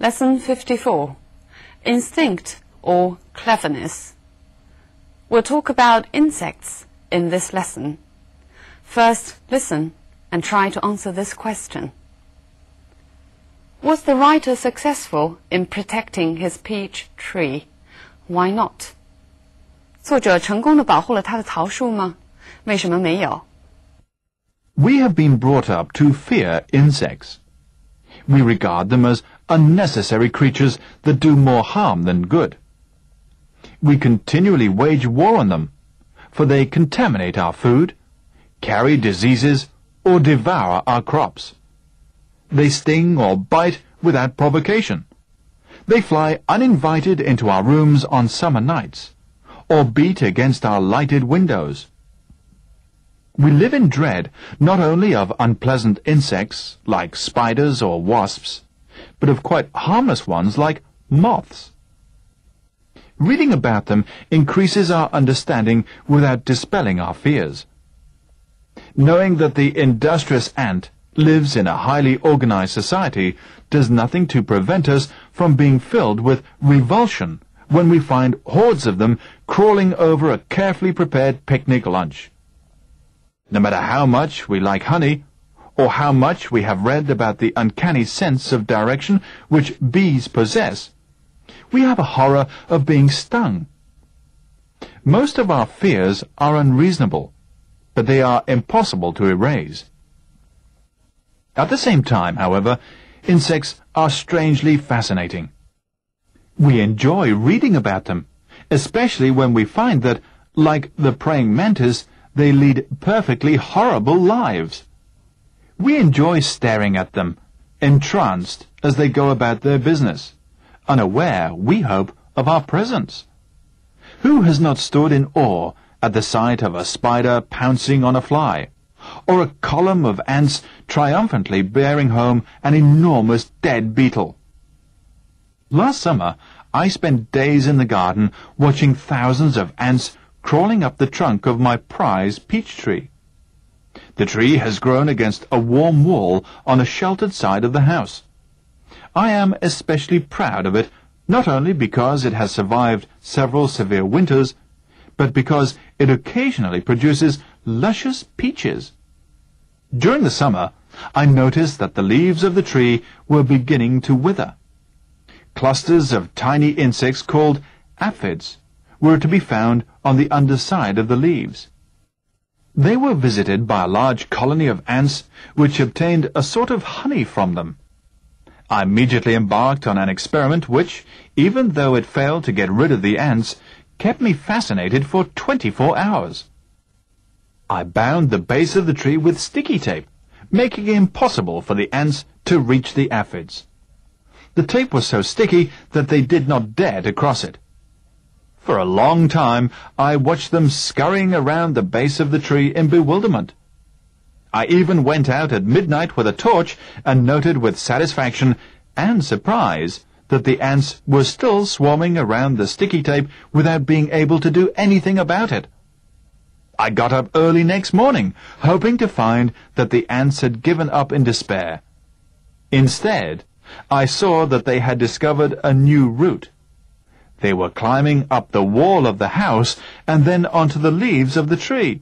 Lesson 54. Instinct or cleverness. We'll talk about insects in this lesson. First, listen and try to answer this question. Was the writer successful in protecting his peach tree? Why not? 作者成功地保护了他的桃树吗？为什么没有？ We have been brought up to fear insects. We regard them as unnecessary creatures that do more harm than good. We continually wage war on them, for they contaminate our food, carry diseases, or devour our crops. They sting or bite without provocation. They fly uninvited into our rooms on summer nights, or beat against our lighted windows. We live in dread not only of unpleasant insects like spiders or wasps, but of quite harmless ones like moths. Reading about them increases our understanding without dispelling our fears. Knowing that the industrious ant lives in a highly organized society does nothing to prevent us from being filled with revulsion when we find hordes of them crawling over a carefully prepared picnic lunch. No matter how much we like honey, or how much we have read about the uncanny sense of direction which bees possess, we have a horror of being stung. Most of our fears are unreasonable, but they are impossible to erase. At the same time, however, insects are strangely fascinating. We enjoy reading about them, especially when we find that, like the praying mantis, they lead perfectly horrible lives. We enjoy staring at them, entranced as they go about their business, unaware, we hope, of our presence. Who has not stood in awe at the sight of a spider pouncing on a fly, or a column of ants triumphantly bearing home an enormous dead beetle? Last summer, I spent days in the garden watching thousands of ants crawling up the trunk of my prize peach tree. The tree has grown against a warm wall on a sheltered side of the house. I am especially proud of it, not only because it has survived several severe winters, but because it occasionally produces luscious peaches. During the summer, I noticed that the leaves of the tree were beginning to wither. Clusters of tiny insects called aphids were to be found on the underside of the leaves. They were visited by a large colony of ants which obtained a sort of honey from them. I immediately embarked on an experiment which, even though it failed to get rid of the ants, kept me fascinated for 24 hours. I bound the base of the tree with sticky tape, making it impossible for the ants to reach the aphids. The tape was so sticky that they did not dare to cross it. For a long time, I watched them scurrying around the base of the tree in bewilderment. I even went out at midnight with a torch and noted with satisfaction and surprise that the ants were still swarming around the sticky tape without being able to do anything about it. I got up early next morning, hoping to find that the ants had given up in despair. Instead, I saw that they had discovered a new route. They were climbing up the wall of the house and then onto the leaves of the tree.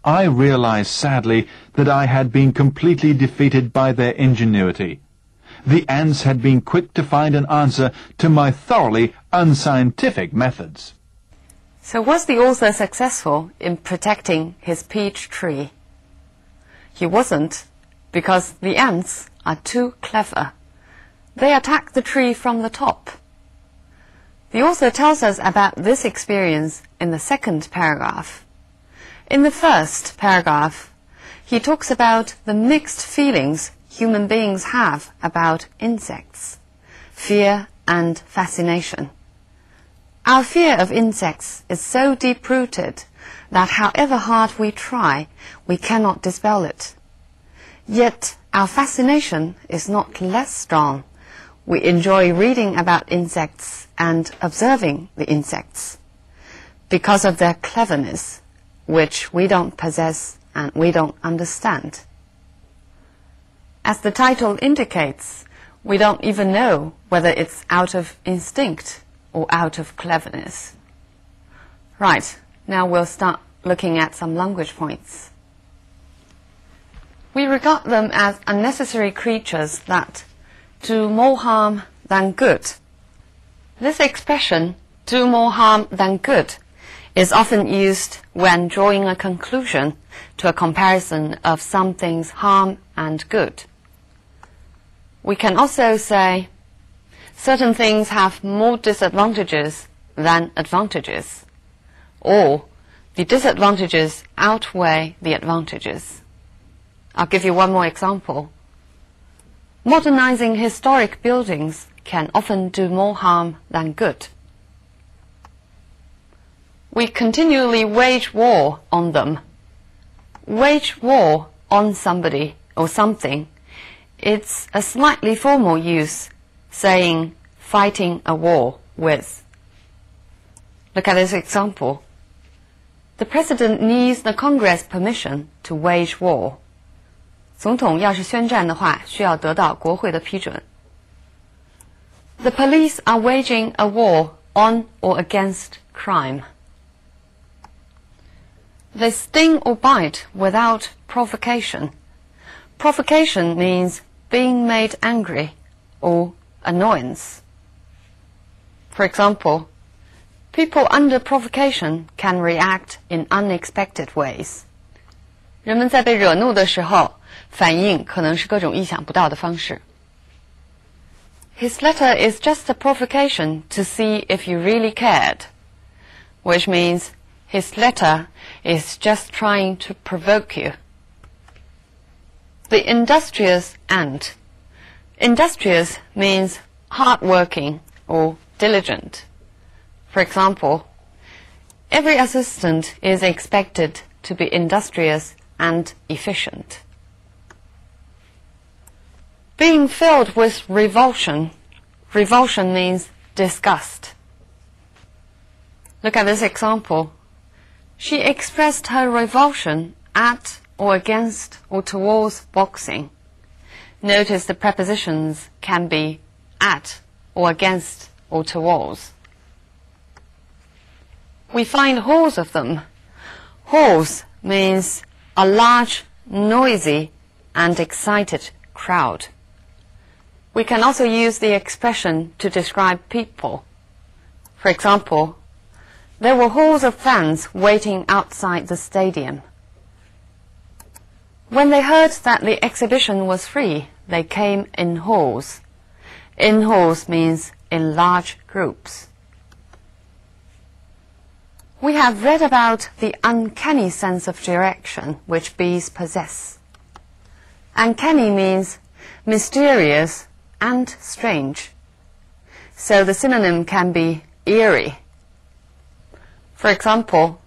I realized sadly that I had been completely defeated by their ingenuity. The ants had been quick to find an answer to my thoroughly unscientific methods. So was the author successful in protecting his peach tree? He wasn't, because the ants are too clever. They attack the tree from the top. The author tells us about this experience in the second paragraph. In the first paragraph, he talks about the mixed feelings human beings have about insects, fear and fascination. Our fear of insects is so deep-rooted that however hard we try, we cannot dispel it. Yet our fascination is not less strong. We enjoy reading about insects and observing the insects because of their cleverness, which we don't possess and we don't understand. As the title indicates, We don't even know whether it's out of instinct or out of cleverness. Right, now we'll start looking at some language points. We regard them as unnecessary creatures that do more harm than good. This expression, do more harm than good, is often used when drawing a conclusion to a comparison of something's harm and good. We can also say, certain things have more disadvantages than advantages, or the disadvantages outweigh the advantages. I'll give you one more example. Modernizing historic buildings can often do more harm than good. We continually wage war on them. Wage war on somebody or something. It's a slightly formal use, saying fighting a war with. Look at this example. The president needs the Congress permission to wage war. 总统要是宣战的话，需要得到国会的批准。The police are waging a war on or against crime. They sting or bite without provocation. Provocation means being made angry or annoyance. For example, people under provocation can react in unexpected ways. 人们在被惹怒的时候，反应可能是各种意想不到的方式。His letter is just a provocation to see if you really cared, which means his letter is just trying to provoke you. The industrious ant. Industrious means hard-working or diligent. For example, every assistant is expected to be industrious and efficient. Being filled with revulsion. Revulsion means disgust. Look at this example. She expressed her revulsion at or against or towards boxing. Notice the prepositions can be at or against or towards. We find hordes of them. Hordes means a large, noisy and excited crowd. We can also use the expression to describe people. For example, there were hordes of fans waiting outside the stadium. When they heard that the exhibition was free, they came in hordes. In hordes means in large groups. We have read about the uncanny sense of direction which bees possess. Uncanny means mysterious and strange. So the synonym can be eerie. For example,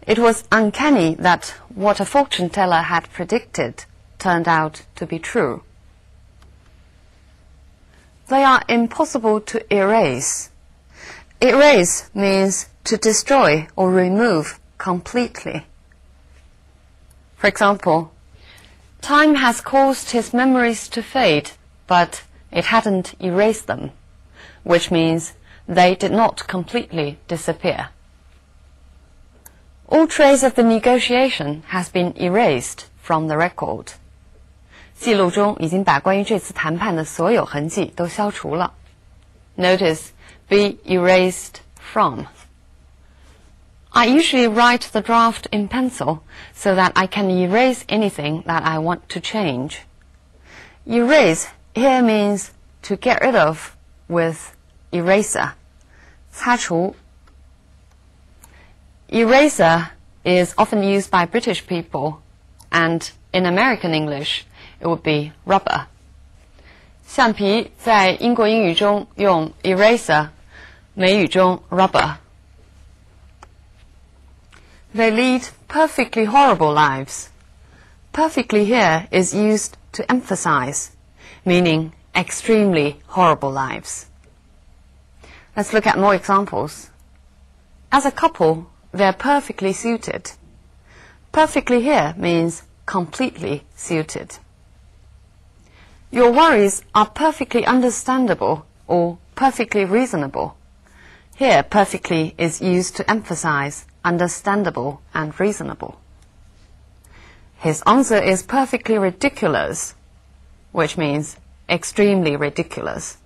it was uncanny that what a fortune teller had predicted turned out to be true. They are impossible to erase. Erase means to destroy or remove completely. For example, time has caused his memories to fade, but it hadn't erased them, which means they did not completely disappear. All trace of the negotiation has been erased from the record. 记录中已经把关于这次谈判的所有痕迹都消除了。Notice be erased from. I usually write the draft in pencil so that I can erase anything that I want to change. Erase here means to get rid of with eraser. 擦除 Eraser is often used by British people, and in American English, it would be rubber. 橡皮在英国英语中用 eraser, 美语中 rubber. They lead perfectly horrible lives. Perfectly here is used to emphasize, meaning extremely horrible lives. Let's look at more examples. As a couple, they're perfectly suited. Perfectly here means completely suited. Your worries are perfectly understandable or perfectly reasonable. Here, perfectly is used to emphasize understandable and reasonable. His answer is perfectly ridiculous, which means extremely ridiculous.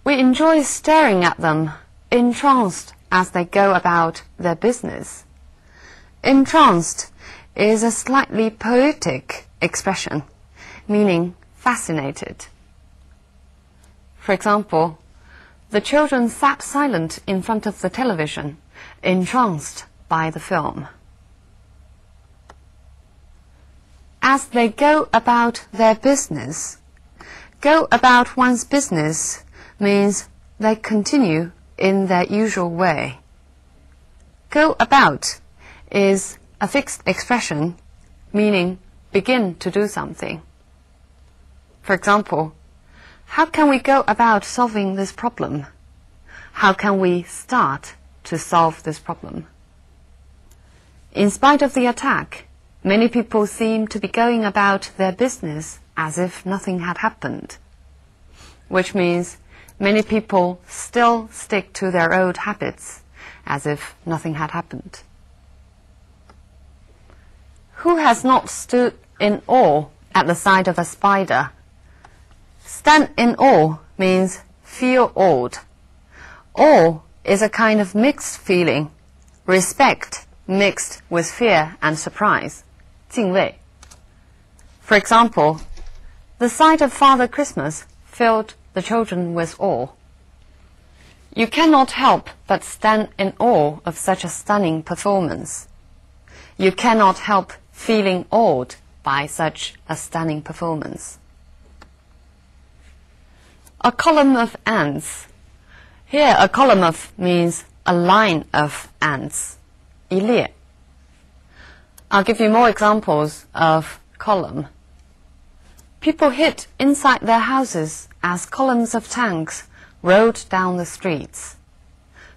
We enjoy staring at them, entranced as they go about their business. Entranced is a slightly poetic expression, meaning fascinated. For example, the children sat silent in front of the television, entranced by the film. As they go about their business. Go about one's business means they continue in their usual way. Go about is a fixed expression, meaning begin to do something. For example, how can we go about solving this problem? How can we start to solve this problem? In spite of the attack, many people seem to be going about their business as if nothing had happened, which means many people still stick to their old habits as if nothing had happened. Who has not stood in awe at the sight of a spider? Stand in awe means feel awed. Awe is a kind of mixed feeling, respect mixed with fear and surprise, 敬畏. For example, the sight of Father Christmas filled the children with awe. You cannot help but stand in awe of such a stunning performance. You cannot help feeling awed by such a stunning performance. A column of ants. Here, a column of means a line of ants, 一列. I'll give you more examples of column. People hid inside their houses as columns of tanks rode down the streets.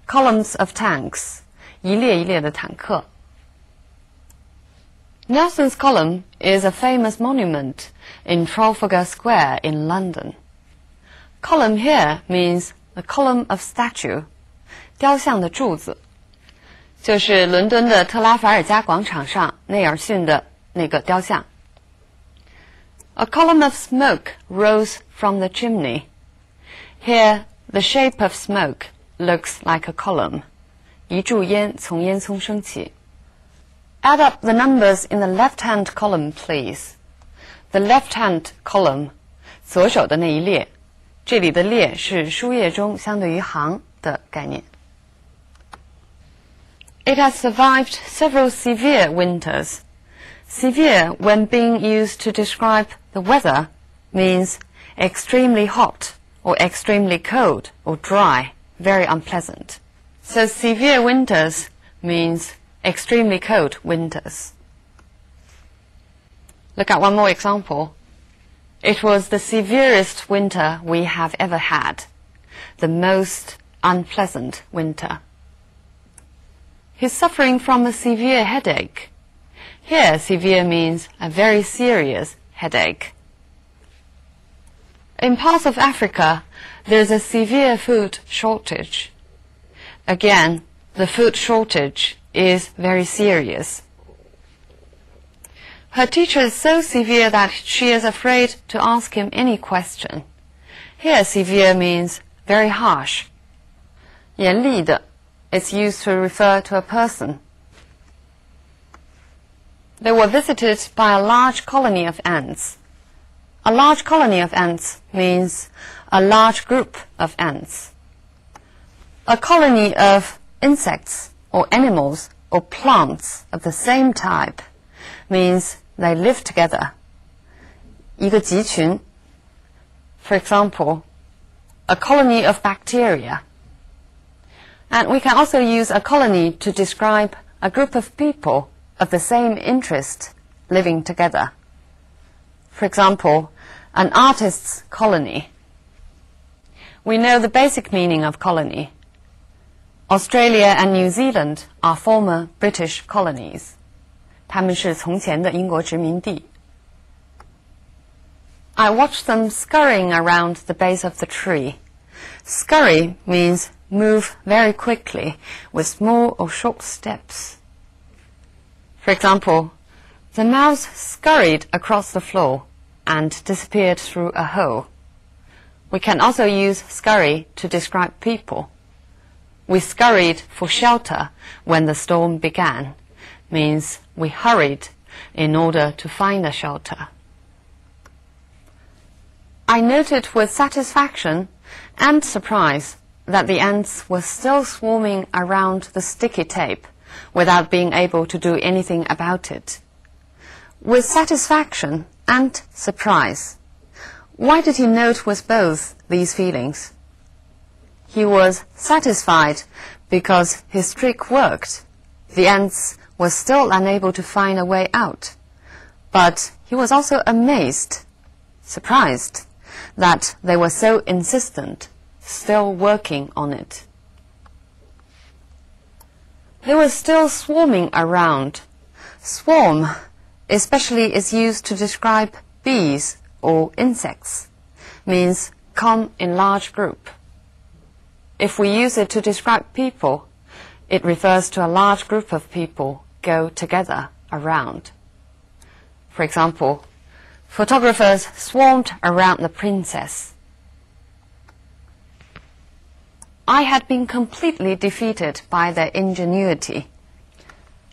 Columns of tanks, 一列一列的坦克. Nelson's Column is a famous monument in Trafalgar Square in London. Column here means the column of statue, 雕像的柱子，就是伦敦的特拉法尔加广场上内尔逊的那个雕像。A column of smoke rose from the chimney. Here, the shape of smoke looks like a column. 一柱烟从烟囱升起。Add up the numbers in the left-hand column, please. The left-hand column, 左手的那一列，这里的列是书页中相对于行的概念。It has survived several severe winters. Severe, when being used to describe the weather, means extremely hot or extremely cold or dry, very unpleasant. So severe winters means extremely cold winters. Look at one more example. It was the severest winter we have ever had, the most unpleasant winter. He's suffering from a severe headache. Here, severe means a very serious headache. In parts of Africa, there's a severe food shortage. Again, the food shortage is very serious. Her teacher is so severe that she is afraid to ask him any question. Here, severe means very harsh. 严厉的 is used to refer to a person. They were visited by a large colony of ants. A large colony of ants means a large group of ants. A colony of insects or animals or plants of the same type means they live together. 一个集群. For example, a colony of bacteria. And we can also use a colony to describe a group of people of the same interest living together. For example, an artist's colony. We know the basic meaning of colony. Australia and New Zealand are former British colonies. 他们是从前的英国殖民地。I watched them scurrying around the base of the tree. Scurry means move very quickly with small or short steps. For example, the mouse scurried across the floor and disappeared through a hole. We can also use scurry to describe people. We scurried for shelter when the storm began, means we hurried in order to find a shelter. I noted with satisfaction and surprise that the ants were still swarming around the sticky tape without being able to do anything about it. With satisfaction and surprise, why did he note with both these feelings? He was satisfied because his trick worked. The ants were still unable to find a way out. But he was also amazed, surprised, that they were so insistent, still working on it. They were still swarming around. Swarm especially is used to describe bees or insects, means come in large group. If we use it to describe people, it refers to a large group of people go together around. For example, photographers swarmed around the princess. I had been completely defeated by their ingenuity.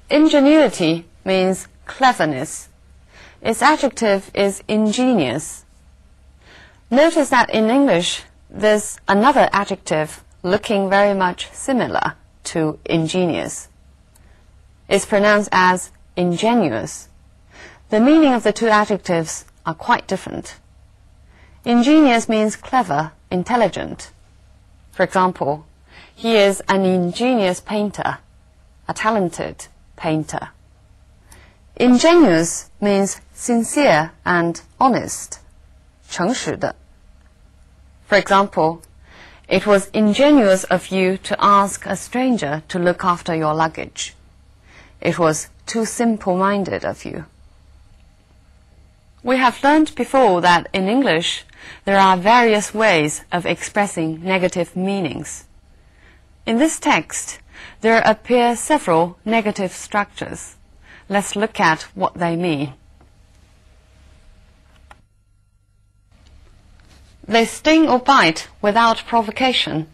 Ingenuity means cleverness. Its adjective is ingenious. Notice that in English, there's another adjective looking very much similar to ingenious. It's pronounced as ingenuous. The meaning of the two adjectives are quite different. Ingenious means clever, intelligent. For example, he is an ingenious painter, a talented painter. Ingenuous means sincere and honest, 诚实的. For example, it was ingenious of you to ask a stranger to look after your luggage. It was too simple-minded of you. We have learned before that in English there are various ways of expressing negative meanings. In this text, there appear several negative structures. Let's look at what they mean. They sting or bite without provocation.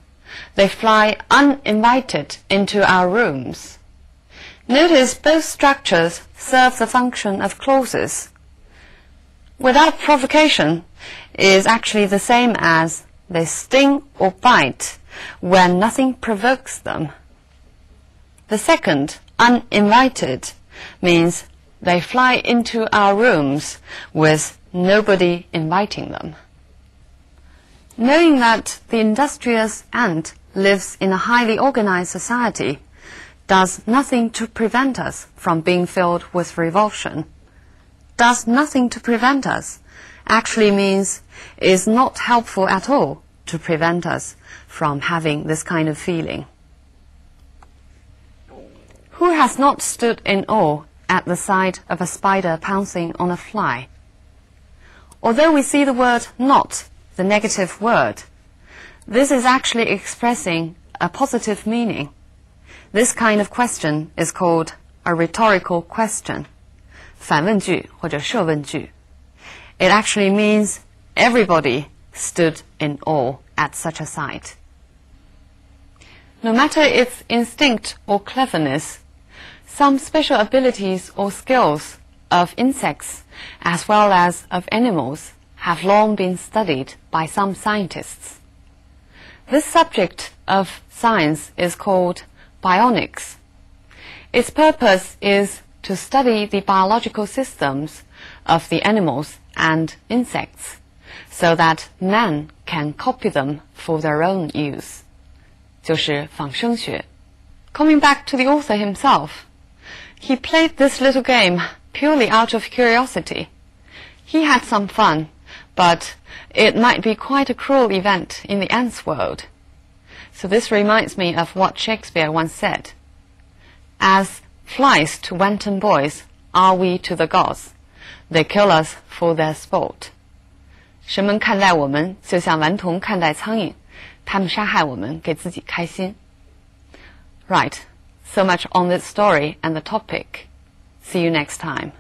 They fly uninvited into our rooms. Notice both structures serve the function of clauses. Without provocation is actually the same as they sting or bite when nothing provokes them. The second, uninvited, means they fly into our rooms with nobody inviting them. Knowing that the industrious ant lives in a highly organized society does nothing to prevent us from being filled with revulsion. Does nothing to prevent us actually means is not helpful at all to prevent us from having this kind of feeling. Who has not stood in awe at the sight of a spider pouncing on a fly? Although we see the word not, the negative word, this is actually expressing a positive meaning. This kind of question is called a rhetorical question, 反问句或者设问句. It actually means everybody stood in awe at such a sight. No matter its instinct or cleverness, some special abilities or skills of insects as well as of animals have long been studied by some scientists. This subject of science is called bionics. Its purpose is to study the biological systems of the animals and insects so that man can copy them for their own use. 就是仿生学. Coming back to the author himself, he played this little game purely out of curiosity. He had some fun, but it might be quite a cruel event in the ants' world. So this reminds me of what Shakespeare once said. As flies to wanton boys are we to the gods. They kill us for their sport. 神们看待我们就像顽童看待苍蝇，他们杀害我们给自己开心。Right, so much on this story and the topic. See you next time.